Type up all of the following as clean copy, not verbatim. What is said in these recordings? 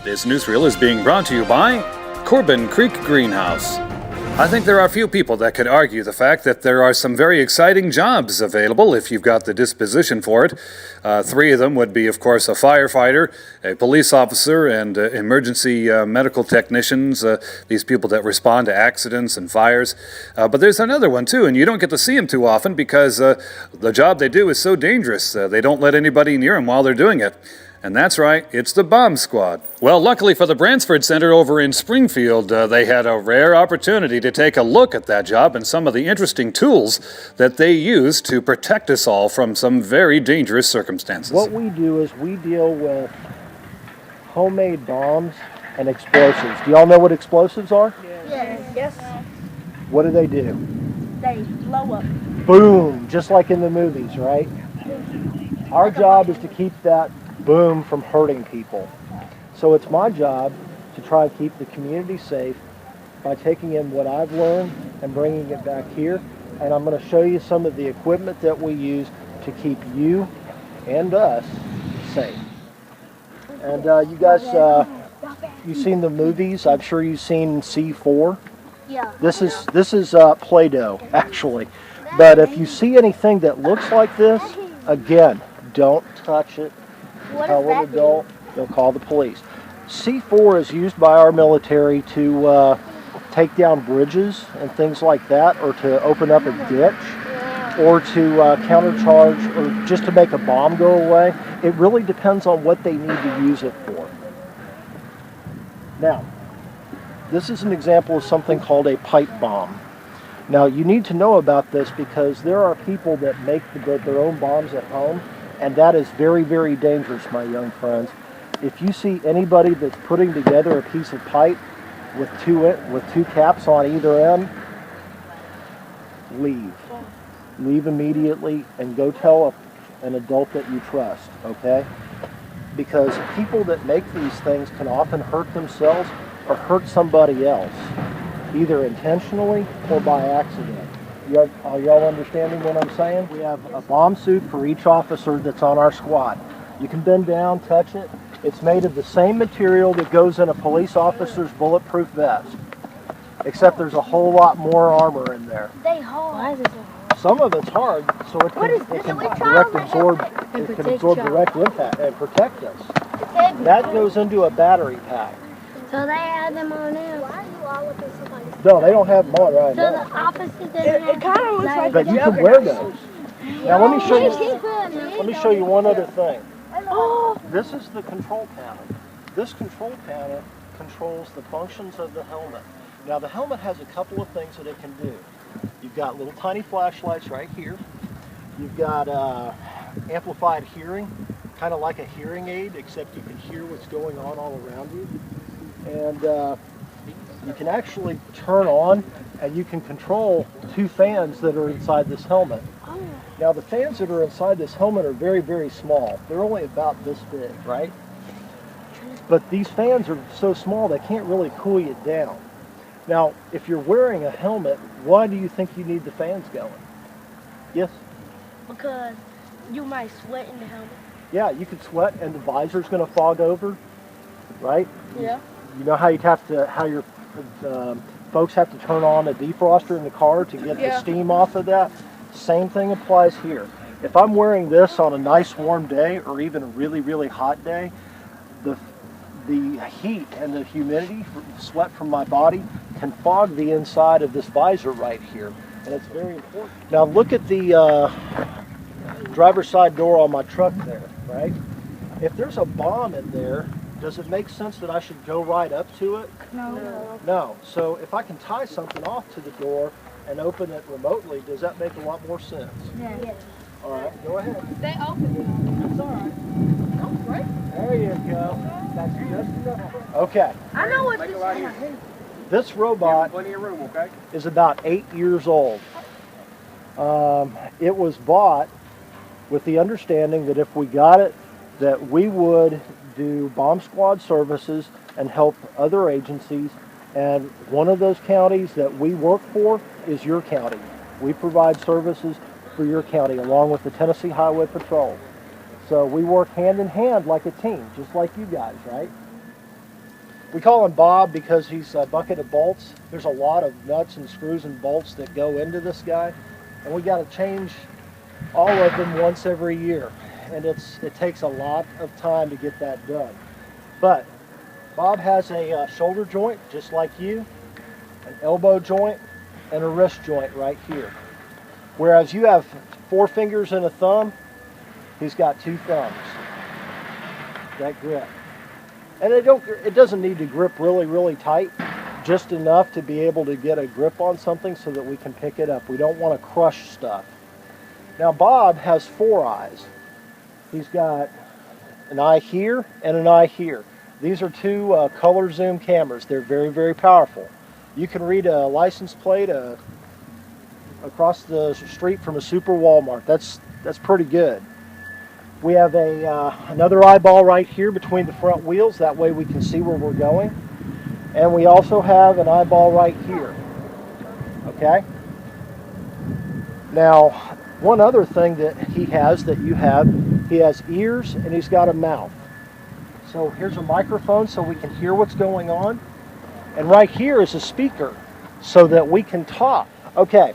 This newsreel is being brought to you by Corbin Creek Greenhouse. I think there are few people that could argue the fact that there are some very exciting jobs available if you've got the disposition for it. Three of them would be, of course, a firefighter, a police officer, and emergency medical technicians, these people that respond to accidents and fires. But there's another one, too, and you don't get to see them too often because the job they do is so dangerous. They don't let anybody near them while they're doing it. And that's right, it's the bomb squad. Well, luckily for the Bransford Center over in Springfield, they had a rare opportunity to take a look at that job and some of the interesting tools that they use to protect us all from some very dangerous circumstances. What we do is we deal with homemade bombs and explosives. Do y'all know what explosives are? Yes. What do? They blow up. Boom, just like in the movies, right? Our job is to keep that boom from hurting people. So it's my job to try to keep the community safe by taking in what I've learned and bringing it back here. And I'm going to show you some of the equipment that we use to keep you and us safe. And you guys, you've seen the movies. I'm sure you've seen C4. Yeah. This is Play-Doh, actually. But if you see anything that looks like this, again, don't touch it. Tell an adult, they'll call the police. C4 is used by our military to take down bridges and things like that, or to open up a ditch, or to countercharge, or just to make a bomb go away. It really depends on what they need to use it for. Now, this is an example of something called a pipe bomb. Now, you need to know about this because there are people that make their own bombs at home, and that is very, very dangerous, my young friends. If you see anybody that's putting together a piece of pipe with two caps on either end, leave. Leave immediately and go tell an adult that you trust, okay? Because people that make these things can often hurt themselves or hurt somebody else, either intentionally or by accident. Are y'all understanding what I'm saying? We have a bomb suit for each officer that's on our squad. You can bend down, touch it. It's made of the same material that goes in a police officer's bulletproof vest, except there's a whole lot more armor in there. They hard. Why is it so hard? Some of it's hard, so it can absorb direct impact and protect us. That goes into a battery pack. So they have them on now. Why are you all up in somebody's? No, they don't have them on right So now. the opposite doesn't have. It kind of looks like. But you can wear those. Now let me show you one other thing. Oh. This is the control panel. This control panel controls the functions of the helmet. Now the helmet has a couple of things that it can do. You've got little tiny flashlights right here. You've got amplified hearing, kind of like a hearing aid, except you can hear what's going on all around you. And you can actually turn on and you can control two fans that are inside this helmet. Now the fans that are inside this helmet are very, very small. They're only about this big, right? But these fans are so small they can't really cool you down. Now, if you're wearing a helmet, why do you think you need the fans going? Yes? Because you might sweat in the helmet. Yeah, you could sweat and the visor's going to fog over, right? Yeah. You know how your folks have to turn on a defroster in the car to get the steam off of that? Same thing applies here. If I'm wearing this on a nice warm day or even a really, really hot day, the heat and the humidity, sweat from my body, can fog the inside of this visor right here, and it's very important. Now look at the driver's side door on my truck there, right? If there's a bomb in there, does it make sense that I should go right up to it? No. No. So if I can tie something off to the door and open it remotely, does that make a lot more sense? Yeah. All right, go ahead. They open it. That's all right. That was great. There you go. That's just enough. Okay. I know what Make this a lot is. easier. This robot Plenty of room, okay? is about 8 years old. It was bought with the understanding that if we got it, that we would do bomb squad services and help other agencies. And one of those counties that we work for is your county. We provide services for your county along with the Tennessee Highway Patrol. So we work hand in hand like a team, just like you guys, right? We call him Bob because he's a bucket of bolts. There's a lot of nuts and screws and bolts that go into this guy, and we got to change all of them once every year, and it takes a lot of time to get that done. But Bob has a shoulder joint just like you, an elbow joint, and a wrist joint right here. Whereas you have 4 fingers and a thumb, he's got 2 thumbs. That grip. And it doesn't need to grip really, really tight, just enough to be able to get a grip on something so that we can pick it up. We don't want to crush stuff. Now Bob has 4 eyes. He's got an eye here and an eye here. These are 2 color zoom cameras. They're very, very powerful. You can read a license plate across the street from a super Walmart. That's pretty good. We have another eyeball right here between the front wheels. That way we can see where we're going. And we also have an eyeball right here. Okay? Now, one other thing that he has that you have, he has ears and he's got a mouth. So here's a microphone so we can hear what's going on. And right here is a speaker so that we can talk. Okay.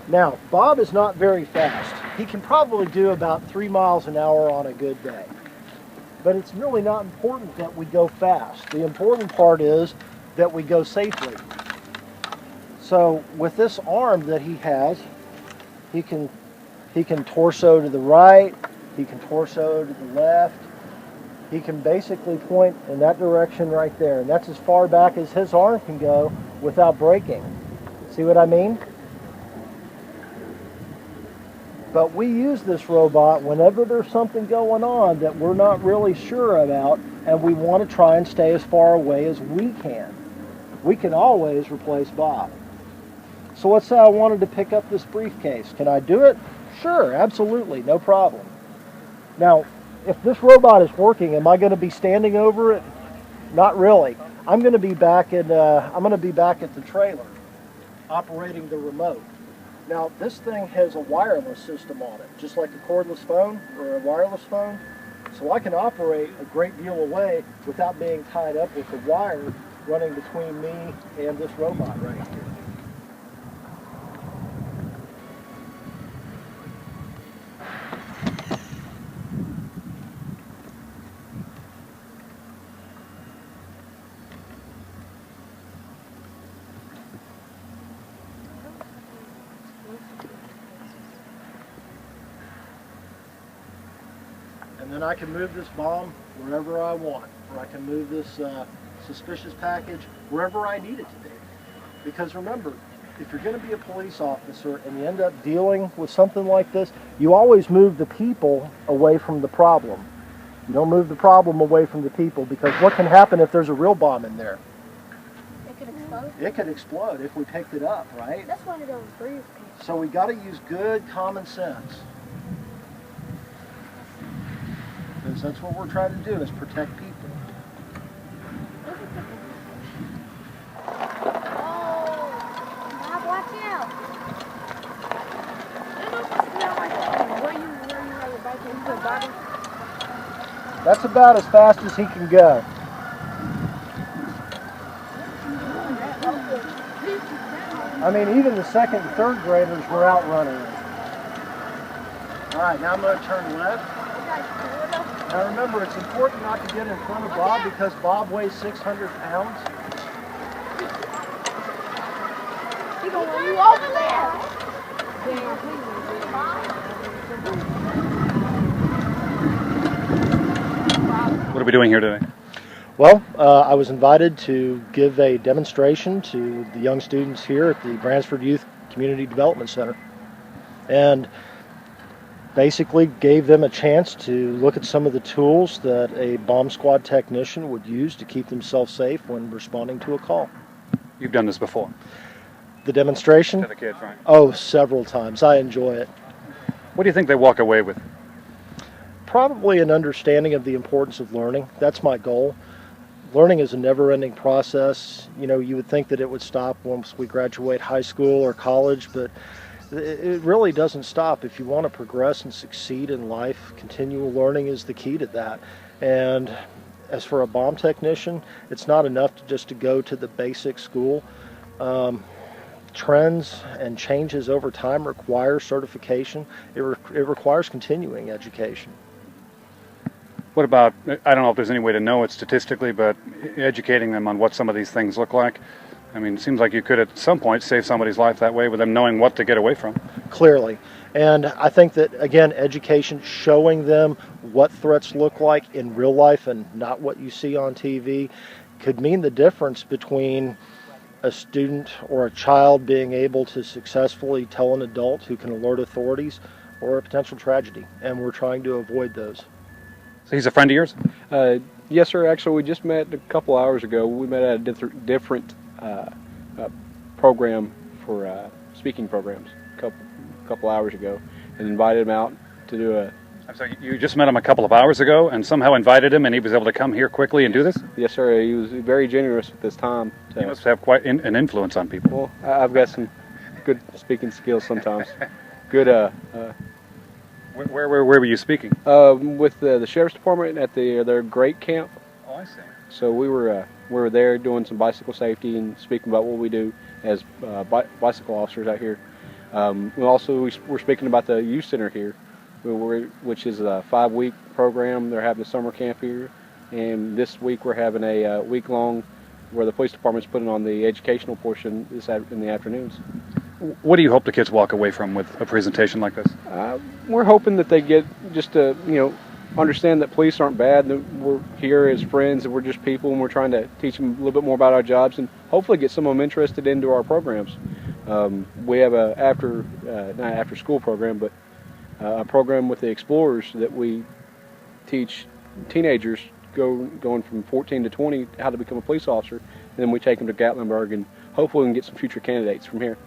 Now, Bob is not very fast. He can probably do about 3 miles an hour on a good day. But it's really not important that we go fast. The important part is that we go safely. So with this arm that he has, he can torso to the right, he can torso to the left. He can basically point in that direction right there. And that's as far back as his arm can go without braking. See what I mean? But we use this robot whenever there's something going on that we're not really sure about, and we want to try and stay as far away as we can. We can always replace Bob. So let's say I wanted to pick up this briefcase. Can I do it? Sure, absolutely, no problem. Now, if this robot is working, am I going to be standing over it? Not really. I'm going to be back at the trailer, operating the remote. Now, this thing has a wireless system on it, just like a cordless phone or a wireless phone. So I can operate a great deal away without being tied up with the wire running between me and this robot right here. And then I can move this bomb wherever I want, or I can move this suspicious package wherever I need it to be. Because remember, if you're going to be a police officer and you end up dealing with something like this, you always move the people away from the problem. You don't move the problem away from the people, because what can happen if there's a real bomb in there? It could explode? It could explode if we picked it up, right? That's one of those briefcases. So we got to use good common sense. Because that's what we're trying to do, is protect people. Bob, watch out. That's about as fast as he can go. I mean, even the second and third graders were out running. All right, now I'm going to turn left. Now remember, it's important not to get in front of Bob because Bob weighs 600 pounds. He's going to run you over there. What are we doing here today? Well, I was invited to give a demonstration to the young students here at the Bransford Community Development Center. And basically gave them a chance to look at some of the tools that a bomb squad technician would use to keep themselves safe when responding to a call. You've done this before. The demonstration? To the kids, right? Oh, several times. I enjoy it. What do you think they walk away with? Probably an understanding of the importance of learning. That's my goal. Learning is a never-ending process. You know, you would think that it would stop once we graduate high school or college, but it really doesn't stop. If you want to progress and succeed in life, continual learning is the key to that. And as for a bomb technician, it's not enough just to go to the basic school. Trends and changes over time require certification. It requires continuing education. What about, I don't know if there's any way to know it statistically, but educating them on what some of these things look like? I mean, it seems like you could at some point save somebody's life that way with them knowing what to get away from. Clearly. And I think that, again, education, showing them what threats look like in real life and not what you see on TV, could mean the difference between a student or a child being able to successfully tell an adult who can alert authorities, or a potential tragedy. And we're trying to avoid those. So he's a friend of yours? Yes, sir. Actually, we just met a couple hours ago. We met at a different program for speaking programs a couple hours ago, and invited him out to do a... I'm sorry, you just met him a couple of hours ago and somehow invited him and he was able to come here quickly and do this? Yes, sir. He was very generous at this time. He must have quite an influence on people. Well, I've got some good speaking skills sometimes. Good... Where were you speaking? With the sheriff's department at their great camp. Oh, I see. So we were there doing some bicycle safety and speaking about what we do as bicycle officers out here. We're speaking about the youth center here, which is a 5-week program. They're having a summer camp here, and this week we're having a week-long where the police department's putting on the educational portion in the afternoons. What do you hope the kids walk away from with a presentation like this? We're hoping that they get just to, understand that police aren't bad, that we're here as friends, and we're just people, and we're trying to teach them a little bit more about our jobs, and hopefully get some of them interested into our programs. We have not after school program, but a program with the Explorers that we teach teenagers going from 14 to 20 how to become a police officer, and then we take them to Gatlinburg, and hopefully we can get some future candidates from here.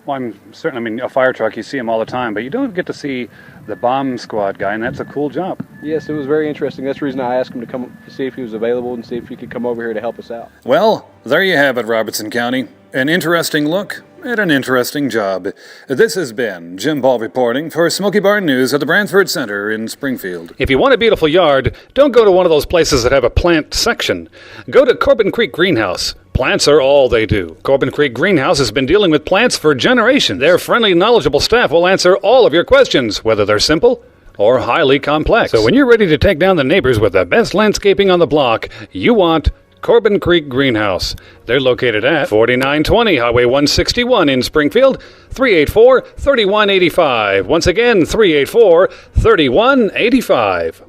Well, a fire truck, you see them all the time, but you don't get to see the bomb squad guy, and that's a cool job. Yes, it was very interesting. That's the reason I asked him to come to see if he was available and see if he could come over here to help us out. Well, there you have it, Robertson County. An interesting look at an interesting job. This has been Jim Ball reporting for Smoky Barn News at the Bransford Center in Springfield. If you want a beautiful yard, don't go to one of those places that have a plant section. Go to Corbin Creek Greenhouse. Plants are all they do. Corbin Creek Greenhouse has been dealing with plants for generations. Their friendly, knowledgeable staff will answer all of your questions, whether they're simple or highly complex. So when you're ready to take down the neighbors with the best landscaping on the block, you want Corbin Creek Greenhouse. They're located at 4920 Highway 161 in Springfield, 384-3185. Once again, 384-3185.